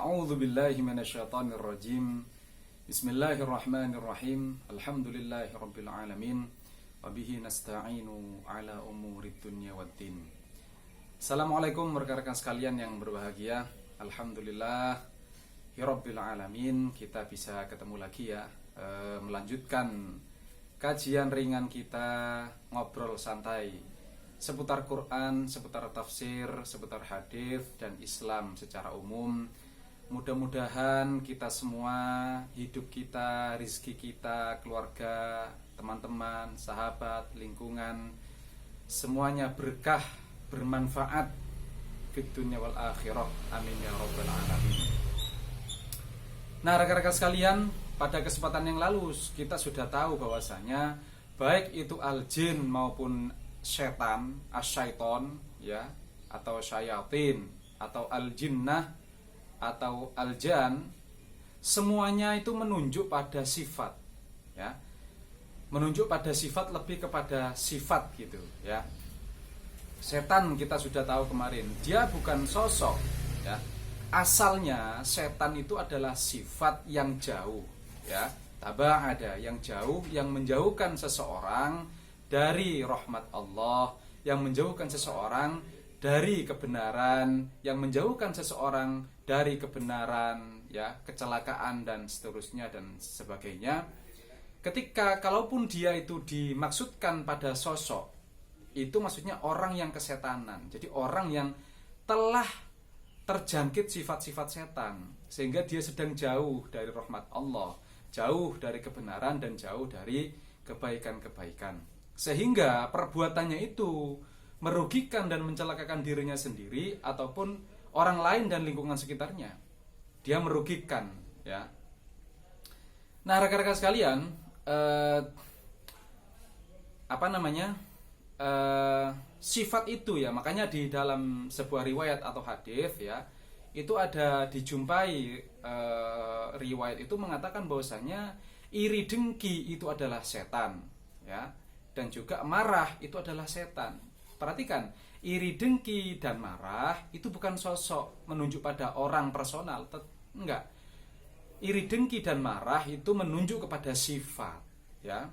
A'udzu billahi minasyaitonir rajim. Bismillahirrahmanirrahim. Alhamdulillahirabbil alamin. Wa bihi nasta'inu ala umurid dunya waddin. Assalamualaikum rekan-rekan sekalian yang berbahagia. Alhamdulillah rabbil alamin, kita bisa ketemu lagi ya, melanjutkan kajian ringan kita, ngobrol santai seputar Quran, seputar tafsir, seputar hadis dan Islam secara umum. Mudah-mudahan kita semua, hidup kita, rizki kita, keluarga, teman-teman, sahabat, lingkungan, semuanya berkah, bermanfaat fid dunya wal akhirah. Amin ya rabbal alamin. Nah, rekan-rekan sekalian, pada kesempatan yang lalu kita sudah tahu bahwasanya baik itu al-jin maupun setan, asyaiton ya, atau syayatin, atau al-jinnah, atau al-jan, semuanya itu menunjuk pada sifat ya. Menunjuk pada sifat, lebih kepada sifat gitu ya. Setan kita sudah tahu kemarin, dia bukan sosok ya. Asalnya setan itu adalah sifat yang jauh ya. Taba'ada, yang jauh, yang menjauhkan seseorang dari rahmat Allah, yang menjauhkan seseorang dari kebenaran, yang menjauhkan seseorang dari kebenaran ya, kecelakaan dan seterusnya dan sebagainya. Ketika kalaupun dia itu dimaksudkan pada sosok, itu maksudnya orang yang kesetanan. Jadi orang yang telah terjangkit sifat-sifat setan, sehingga dia sedang jauh dari rahmat Allah, jauh dari kebenaran dan jauh dari kebaikan-kebaikan. Sehingga perbuatannya itu merugikan dan mencelakakan dirinya sendiri ataupun orang lain dan lingkungan sekitarnya. Dia merugikan ya. Nah, rekan-rekan sekalian, sifat itu ya, makanya di dalam sebuah riwayat atau hadis ya, itu ada dijumpai riwayat itu mengatakan bahwasanya iri dengki itu adalah setan ya, dan juga marah itu adalah setan. Perhatikan, iri dengki dan marah itu bukan sosok menunjuk pada orang personal, enggak. Iri dengki dan marah itu menunjuk kepada sifat ya.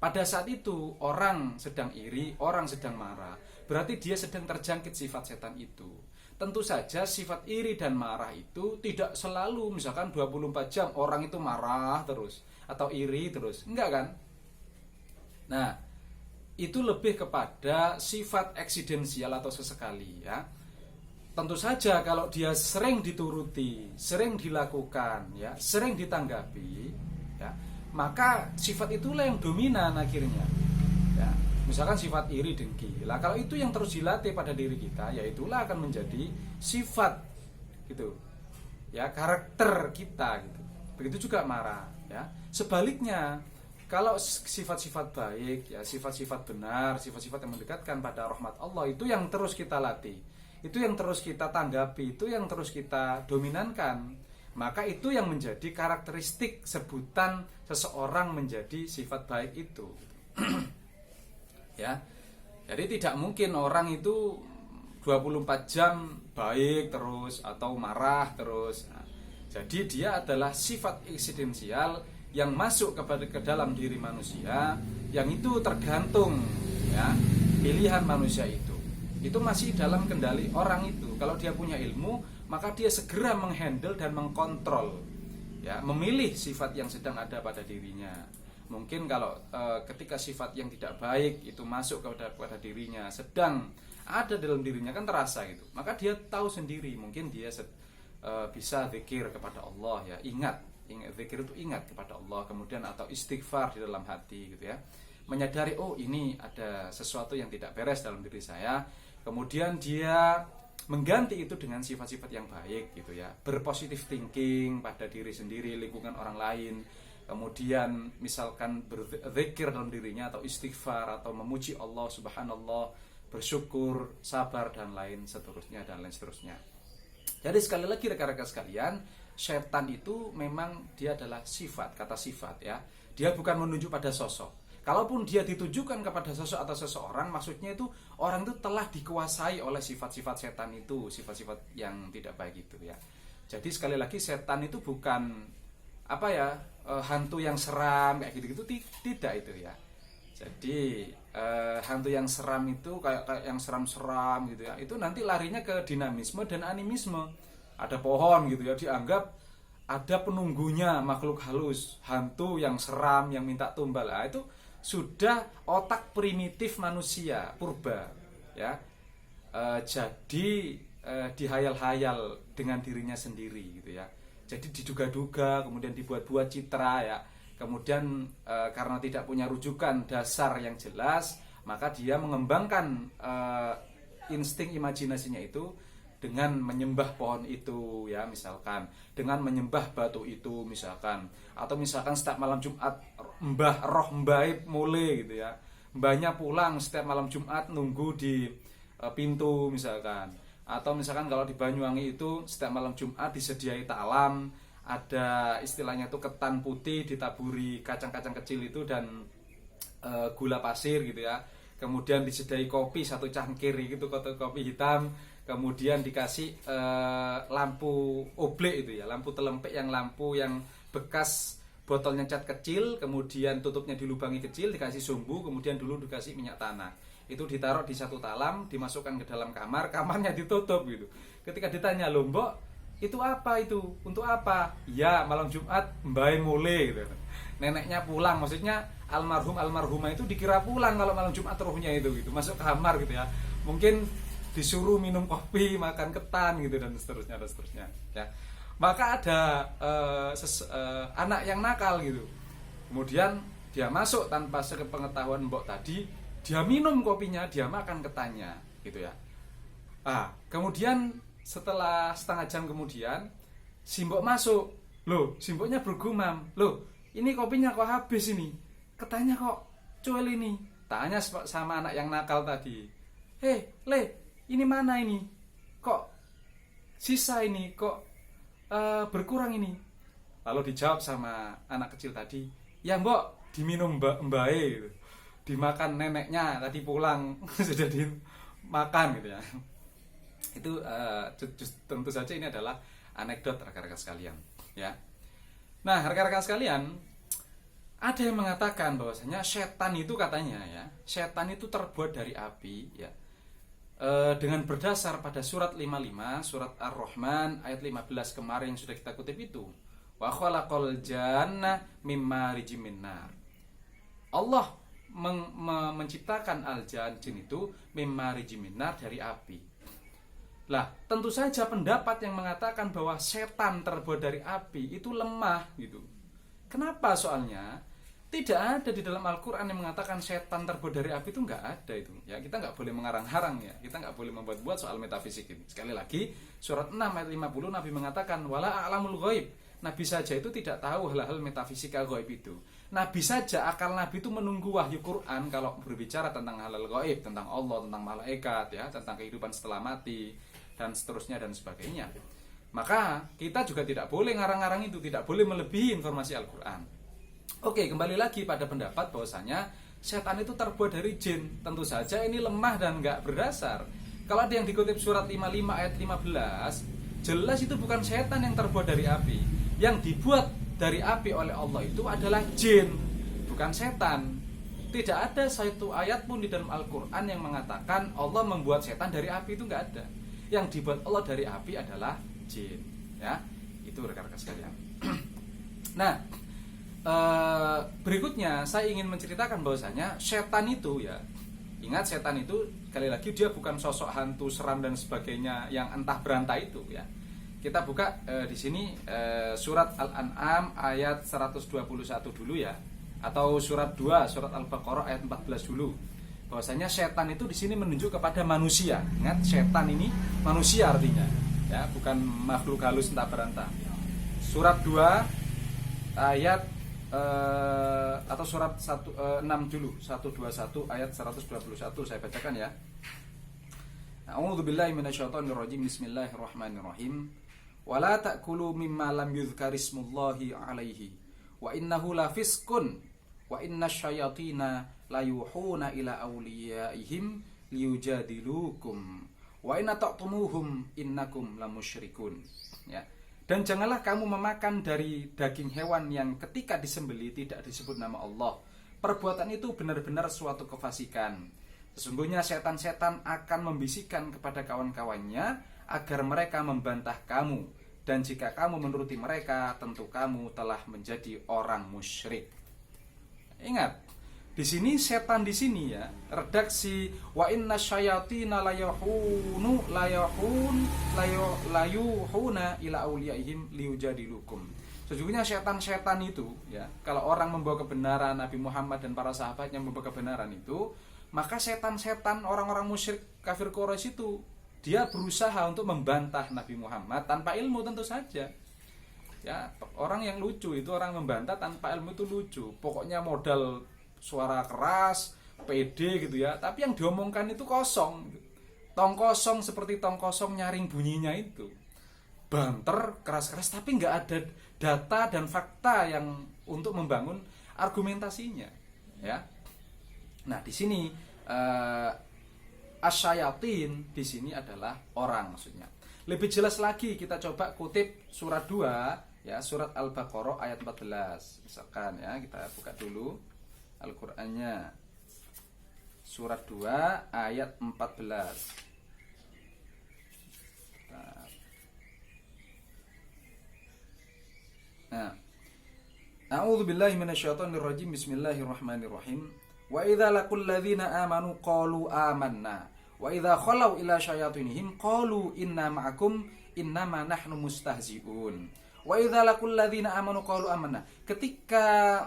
Pada saat itu orang sedang iri, orang sedang marah, berarti dia sedang terjangkit sifat setan itu. Tentu saja sifat iri dan marah itu tidak selalu misalkan 24 jam orang itu marah terus atau iri terus, enggak kan? Nah, itu lebih kepada sifat eksidensial atau sesekali ya. Tentu saja kalau dia sering dituruti, sering dilakukan ya, sering ditanggapi ya, maka sifat itulah yang dominan akhirnya ya. Misalkan sifat iri dengki. Lah kalau itu yang terus dilatih pada diri kita, ya itulah akan menjadi sifat gitu. Ya, karakter kita gitu. Begitu juga marah ya. Sebaliknya, kalau sifat-sifat baik ya, sifat-sifat benar, sifat-sifat yang mendekatkan pada rahmat Allah, itu yang terus kita latih, itu yang terus kita tanggapi, itu yang terus kita dominankan, maka itu yang menjadi karakteristik sebutan seseorang menjadi sifat baik itu. Ya. Jadi tidak mungkin orang itu 24 jam baik terus atau marah terus. Nah, jadi dia adalah sifat eksidensial yang masuk ke dalam diri manusia, yang itu tergantung ya, pilihan manusia itu masih dalam kendali orang itu. Kalau dia punya ilmu, maka dia segera menghandle dan mengkontrol ya, memilih sifat yang sedang ada pada dirinya. Mungkin kalau ketika sifat yang tidak baik itu masuk kepada dirinya, sedang ada dalam dirinya, kan terasa gitu, maka dia tahu sendiri, mungkin dia bisa zikir kepada Allah ya, ingat zikir itu ingat kepada Allah, kemudian atau istighfar di dalam hati gitu ya, menyadari oh ini ada sesuatu yang tidak beres dalam diri saya, kemudian dia mengganti itu dengan sifat-sifat yang baik gitu ya, berpositif thinking pada diri sendiri, lingkungan orang lain, kemudian misalkan berzikir dalam dirinya atau istighfar atau memuji Allah subhanallah, bersyukur, sabar dan lain seterusnya dan lain seterusnya. Jadi sekali lagi rekan-rekan sekalian, setan itu memang dia adalah sifat, kata sifat ya. Dia bukan menunjuk pada sosok. Kalaupun dia ditujukan kepada sosok atau seseorang, maksudnya itu orang itu telah dikuasai oleh sifat-sifat setan itu, sifat-sifat yang tidak baik itu ya. Jadi sekali lagi setan itu bukan apa ya, hantu yang seram kayak gitu-gitu, tidak itu ya. Jadi hantu yang seram itu kayak yang seram-seram gitu ya, itu nanti larinya ke dinamisme dan animisme. Ada pohon gitu ya, dianggap ada penunggunya, makhluk halus, hantu yang seram yang minta tumbal. Nah, itu sudah otak primitif manusia purba ya. Jadi dihayal-hayal dengan dirinya sendiri gitu ya. Jadi diduga-duga, kemudian dibuat-buat citra ya. Kemudian karena tidak punya rujukan dasar yang jelas, maka dia mengembangkan insting imajinasinya itu dengan menyembah pohon itu ya, misalkan dengan menyembah batu itu misalkan, atau misalkan setiap malam Jumat roh mbah mulai gitu ya, mbahnya pulang setiap malam Jumat nunggu di pintu misalkan. Atau misalkan kalau di Banyuwangi itu setiap malam Jumat disediai talam, ada istilahnya itu ketan putih ditaburi kacang-kacang kecil itu dan gula pasir gitu ya. Kemudian disediai kopi satu cangkir gitu, kopi hitam. Kemudian dikasih lampu oblek itu ya, lampu telempik, yang lampu yang bekas botolnya cat kecil, kemudian tutupnya dilubangi kecil, dikasih sumbu, kemudian dulu dikasih minyak tanah. Itu ditaruh di satu talam, dimasukkan ke dalam kamar, kamarnya ditutup gitu. Ketika ditanya, "Loh, Mbok, itu apa itu? Untuk apa?" "Ya, malam Jumat mbae mulai," gitu. Neneknya pulang, maksudnya almarhumah itu dikira pulang kalau malam Jumat rohnya itu gitu, masuk kamar gitu ya. Mungkin disuruh minum kopi, makan ketan gitu dan seterusnya ya. Maka ada anak yang nakal gitu. Kemudian dia masuk tanpa sepengetahuan mbok tadi, dia minum kopinya, dia makan ketannya gitu ya. Kemudian setelah setengah jam kemudian si mbok masuk. Loh, si mboknya bergumam, "Loh, ini kopinya kok habis ini, ketannya kok cuel ini." Tanya sama anak yang nakal tadi, Le, ini mana ini? Kok sisa ini? Kok berkurang ini?" Lalu dijawab sama anak kecil tadi, "Ya mbok, diminum mbae gitu. Dimakan neneknya tadi pulang sudah dimakan," gitu ya. Itu tentu saja ini adalah anekdot rekan-rekan sekalian ya. Nah, rekan-rekan sekalian, ada yang mengatakan bahwasanya setan itu katanya ya, setan itu terbuat dari api ya. Dengan berdasar pada surat 55, surat Ar-Rahman ayat 15 kemarin yang sudah kita kutip itu. Wa khalaqal janna mimma rijim minnar. Allah menciptakan jin itu mimma rijim minnar, dari api. Lah, tentu saja pendapat yang mengatakan bahwa setan terbuat dari api itu lemah gitu. Kenapa? Soalnya tidak ada di dalam Al-Quran yang mengatakan setan terbuat dari api, itu nggak ada itu ya. Kita nggak boleh mengarang-harang ya, kita nggak boleh membuat-buat soal metafisik ini. Sekali lagi, surat 6 ayat 50 Nabi mengatakan wala a'lamul ghaib. Nabi saja itu tidak tahu hal-hal metafisika ghaib itu. Nabi saja, akal Nabi itu menunggu wahyu Quran kalau berbicara tentang hal-hal ghaib, tentang Allah, tentang malaikat ya, tentang kehidupan setelah mati dan seterusnya dan sebagainya. Maka kita juga tidak boleh ngarang-ngarang itu, tidak boleh melebihi informasi Al-Quran. Oke, kembali lagi pada pendapat bahwasanya setan itu terbuat dari jin. Tentu saja ini lemah dan nggak berdasar. Kalau ada yang dikutip surat 55 ayat 15, jelas itu bukan setan yang terbuat dari api. Yang dibuat dari api oleh Allah itu adalah jin, bukan setan. Tidak ada satu ayat pun di dalam Al-Quran yang mengatakan Allah membuat setan dari api, itu nggak ada. Yang dibuat Allah dari api adalah jin ya. Itu rekan-rekan sekalian. Nah, berikutnya saya ingin menceritakan bahwasanya setan itu ya, ingat setan itu sekali lagi dia bukan sosok hantu seram dan sebagainya yang entah berantah itu ya. Kita buka di sini surat Al-An'am ayat 121 dulu ya, atau surat 2 surat Al-Baqarah ayat 14 dulu. Bahwasanya setan itu di sini menunjuk kepada manusia. Ingat, setan ini manusia artinya ya, bukan makhluk halus entah berantah. Surat 2 ayat atau surat 6 dulu, 121 ayat 121 saya bacakan ya. A'udzubillahi minasyaitonirrajim. Bismillahirrahmanirrahim. Wala ta'kulu mimma lam yuzkarismullahi alaihi wa innahu lafisqun wa innasyayatina layuhuna ila awliyaihim liyujadilukum wa inna ta'tumuhum innakum lamusyrikun ya. Dan janganlah kamu memakan dari daging hewan yang ketika disembelih tidak disebut nama Allah. Perbuatan itu benar-benar suatu kefasikan. Sesungguhnya setan-setan akan membisikkan kepada kawan-kawannya agar mereka membantah kamu. Dan jika kamu menuruti mereka, tentu kamu telah menjadi orang musyrik. Ingat, di sini setan di sini ya, redaksi wa inna syayatina layuhuna ila auliyaihim liujadilukum. Sesungguhnya setan-setan itu ya, kalau orang membawa kebenaran, Nabi Muhammad dan para sahabatnya membawa kebenaran itu, maka setan-setan orang-orang musyrik kafir Quraisy itu dia berusaha untuk membantah Nabi Muhammad tanpa ilmu tentu saja. Ya, orang yang lucu itu orang membantah tanpa ilmu itu lucu. Pokoknya modal suara keras, pede gitu ya. Tapi yang diomongkan itu kosong. Tong kosong seperti tong kosong nyaring bunyinya itu. Banter, keras-keras tapi nggak ada data dan fakta yang untuk membangun argumentasinya. Ya. Nah, di sini asyayatin di sini adalah orang maksudnya. Lebih jelas lagi kita coba kutip surat 2 ya, surat Al-Baqarah ayat 14. Misalkan ya, kita buka dulu Al-Qur'annya. Surat 2 ayat 14. Nah, a'udzubillahi minasyaitonirrajim. Bismillahirrahmanirrahim. Wa idza laqul ladzina amanu qalu amanna wa idza khalau ila syayatinihim qalu inna ma'akum innama nahnu mustahzi'un. Wa idza laqul ladzina amanu qalu amanna. Ketika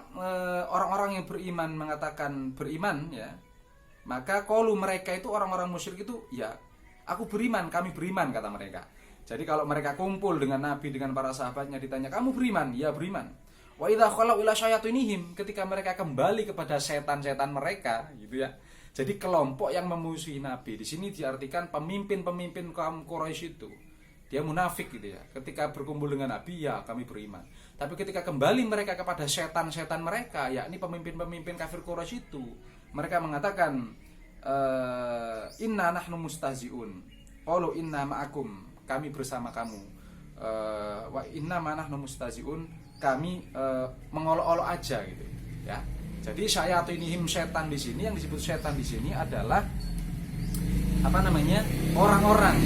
orang-orang yang beriman mengatakan beriman ya, maka qalu mereka itu orang-orang musyrik itu ya, aku beriman, kami beriman kata mereka. Jadi kalau mereka kumpul dengan Nabi dengan para sahabatnya ditanya, "Kamu beriman?" "Ya, beriman." Wa idza khalau ila syayatinihim, ketika mereka kembali kepada setan-setan mereka gitu ya. Jadi kelompok yang memusuhi Nabi di sini diartikan pemimpin-pemimpin kaum Quraisy itu. Dia munafik gitu ya. Ketika berkumpul dengan Nabi, ya kami beriman. Tapi ketika kembali mereka kepada setan-setan mereka, yakni pemimpin-pemimpin kafir Quraisy itu, mereka mengatakan inna nahnu mustahzi'un. Qalu inna ma'akum, kami bersama kamu. Wa inna ma nahnu mustahzi'un, kami mengolok-olok aja gitu ya. Jadi syayatinihim, setan di sini, yang disebut setan di sini adalah apa namanya? Orang-orang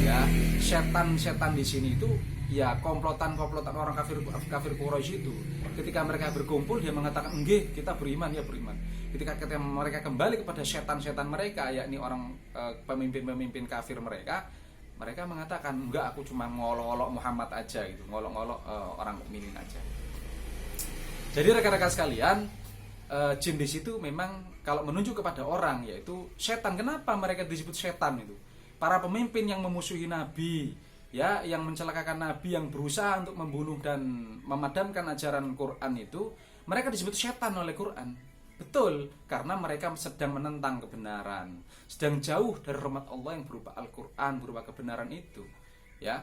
ya. Setan-setan di sini itu ya komplotan-komplotan orang kafir Quraisy itu. Ketika mereka berkumpul dia mengatakan, "Nggih, kita beriman, ya beriman." Ketika mereka kembali kepada setan-setan mereka, yakni orang pemimpin-pemimpin kafir mereka, mereka mengatakan, "Enggak, aku cuma ngolok-olok Muhammad aja gitu, ngolok-olok orang mukminin aja." Jadi rekan-rekan sekalian, jin di situ memang kalau menunjuk kepada orang yaitu setan. Kenapa mereka disebut setan itu? Para pemimpin yang memusuhi Nabi, ya, yang mencelakakan Nabi, yang berusaha untuk membunuh dan memadamkan ajaran Quran itu, mereka disebut setan oleh Quran. Betul, karena mereka sedang menentang kebenaran, sedang jauh dari rahmat Allah yang berupa Al-Quran, berupa kebenaran itu. Ya,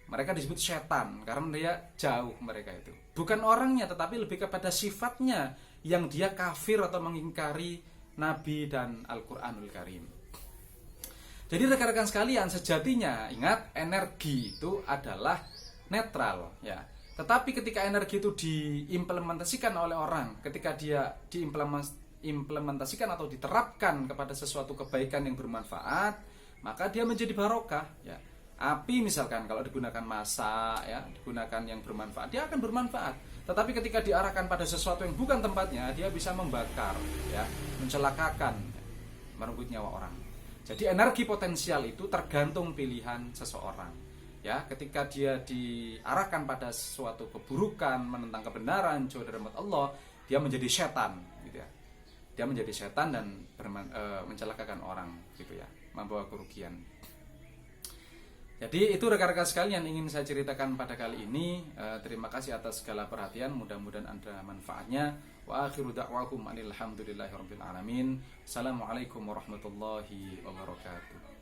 mereka disebut setan karena dia jauh mereka itu. Bukan orangnya, tetapi lebih kepada sifatnya yang dia kafir atau mengingkari Nabi dan Al-Quranul Karim. Jadi rekan-rekan sekalian, sejatinya ingat, energi itu adalah netral ya. Tetapi ketika energi itu diimplementasikan oleh orang, ketika dia diimplementasikan atau diterapkan kepada sesuatu kebaikan yang bermanfaat, maka dia menjadi barokah ya. Api misalkan kalau digunakan masak ya, digunakan yang bermanfaat, dia akan bermanfaat. Tetapi ketika diarahkan pada sesuatu yang bukan tempatnya, dia bisa membakar ya, mencelakakan, merenggut nyawa orang. Jadi energi potensial itu tergantung pilihan seseorang. Ya, ketika dia diarahkan pada suatu keburukan, menentang kebenaran, jauh dari rahmat Allah, dia menjadi setan gitu ya. Dia menjadi setan dan mencelakakan orang gitu ya, membawa kerugian. Jadi itu rekan-rekan sekalian yang ingin saya ceritakan pada kali ini. Terima kasih atas segala perhatian, mudah-mudahan ada manfaatnya. Wa akhiru da'wahum anil hamdulillahi rabbil alamin. Assalamualaikum warahmatullahi wabarakatuh.